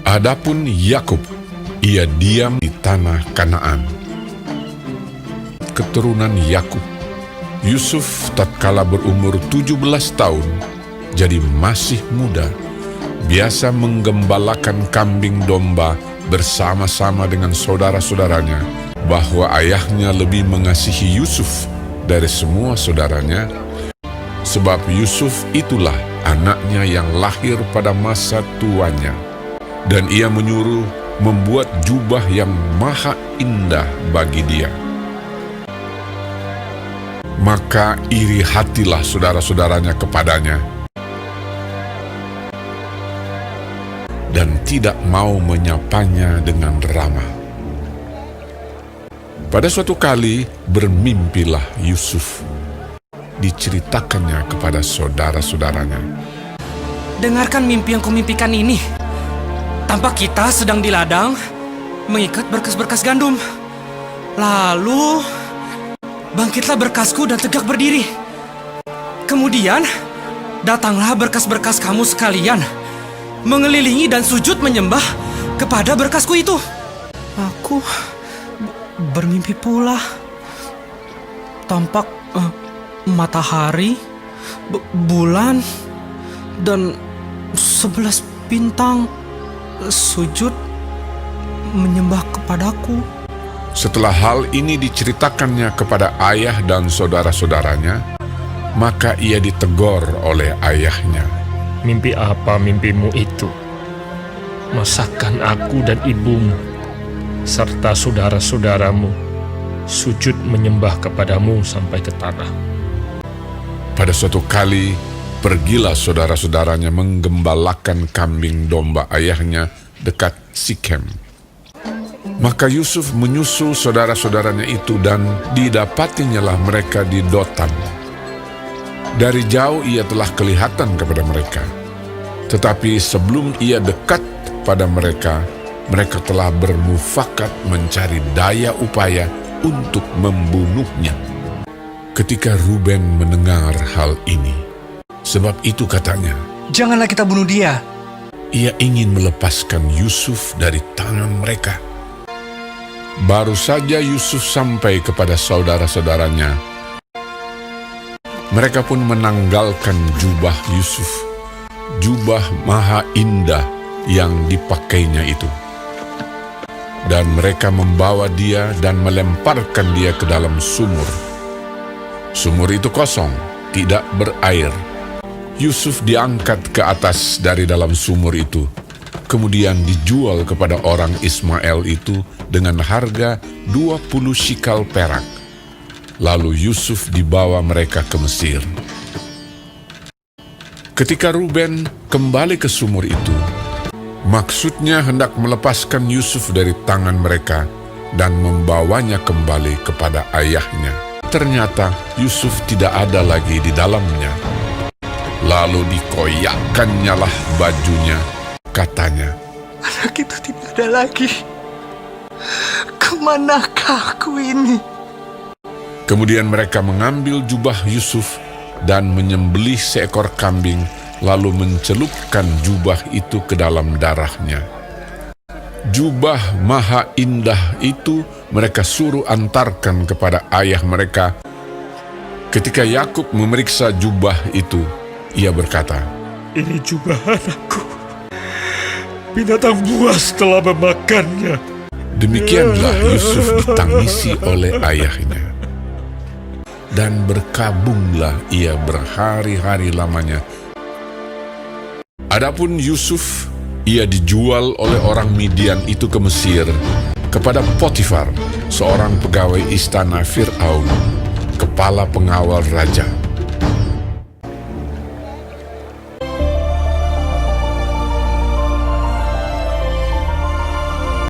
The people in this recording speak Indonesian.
Adapun Yakub, ia diam di tanah Kanaan. Keturunan Yakub, Yusuf tatkala berumur 17 tahun, jadi masih muda, biasa menggembalakan kambing domba bersama-sama dengan saudara-saudaranya, bahwa ayahnya lebih mengasihi Yusuf dari semua saudaranya, sebab Yusuf itulah anaknya yang lahir pada masa tuanya. Dan ia menyuruh membuat jubah yang maha indah bagi dia. Maka iri hatilah saudara-saudaranya kepadanya, dan tidak mau menyapanya dengan ramah. Pada suatu kali bermimpilah Yusuf. Diceritakannya kepada saudara-saudaranya. Dengarkan mimpi yang kumimpikan ini. Tampak kita sedang di ladang mengikat berkas-berkas gandum. Lalu bangkitlah berkasku dan tegak berdiri. Kemudian datanglah berkas-berkas kamu sekalian, mengelilingi dan sujud menyembah kepada berkasku itu. Aku bermimpi pula. Tampak matahari, bulan, dan 11 bintang sujud menyembah kepadaku. Setelah hal ini diceritakannya kepada ayah dan saudara-saudaranya, maka ia ditegur oleh ayahnya. Mimpi apa mimpimu itu? Masakan aku dan ibumu serta saudara-saudaramu sujud menyembah kepadamu sampai ke tanah. Pada suatu kali, pergilah saudara-saudaranya menggembalakan kambing domba ayahnya dekat Sikem. Maka Yusuf menyusul saudara-saudaranya itu, dan didapatinyalah mereka di Dotan. Dari jauh ia telah kelihatan kepada mereka. Tetapi sebelum ia dekat pada mereka, mereka telah bermufakat mencari daya upaya untuk membunuhnya. Ketika Ruben mendengar hal ini, sebab itu katanya, Janganlah kita bunuh dia. ia ingin melepaskan Yusuf dari tangan mereka. Baru saja Yusuf sampai kepada saudara-saudaranya, mereka pun menanggalkan jubah Yusuf, jubah maha indah yang dipakainya itu. Dan mereka membawa dia dan melemparkan dia ke dalam sumur. Sumur itu kosong, tidak berair. Yusuf diangkat ke atas dari dalam sumur itu, kemudian dijual kepada orang Ismail itu dengan harga 20 shikal perak. Lalu Yusuf dibawa mereka ke Mesir. Ketika Ruben kembali ke sumur itu, maksudnya hendak melepaskan Yusuf dari tangan mereka dan membawanya kembali kepada ayahnya. Ternyata Yusuf tidak ada lagi di dalamnya. Lalu dikoyakkannyalah lah bajunya. Katanya, Anak itu tidak ada lagi. Kemanakah aku ini? kemudian mereka mengambil jubah Yusuf dan menyembelih seekor kambing, lalu mencelupkan jubah itu ke dalam darahnya. Jubah maha indah itu mereka suruh antarkan kepada ayah mereka. Ketika Yakub memeriksa jubah itu, ia berkata, Ini jubah anakku. Binatang buas telah memakannya. Demikianlah Yusuf ditangisi oleh ayahnya. Dan berkabunglah ia berhari-hari lamanya. Adapun Yusuf, ia dijual oleh orang Midian itu ke Mesir, kepada Potifar, seorang pegawai istana Fir'aun, kepala pengawal raja.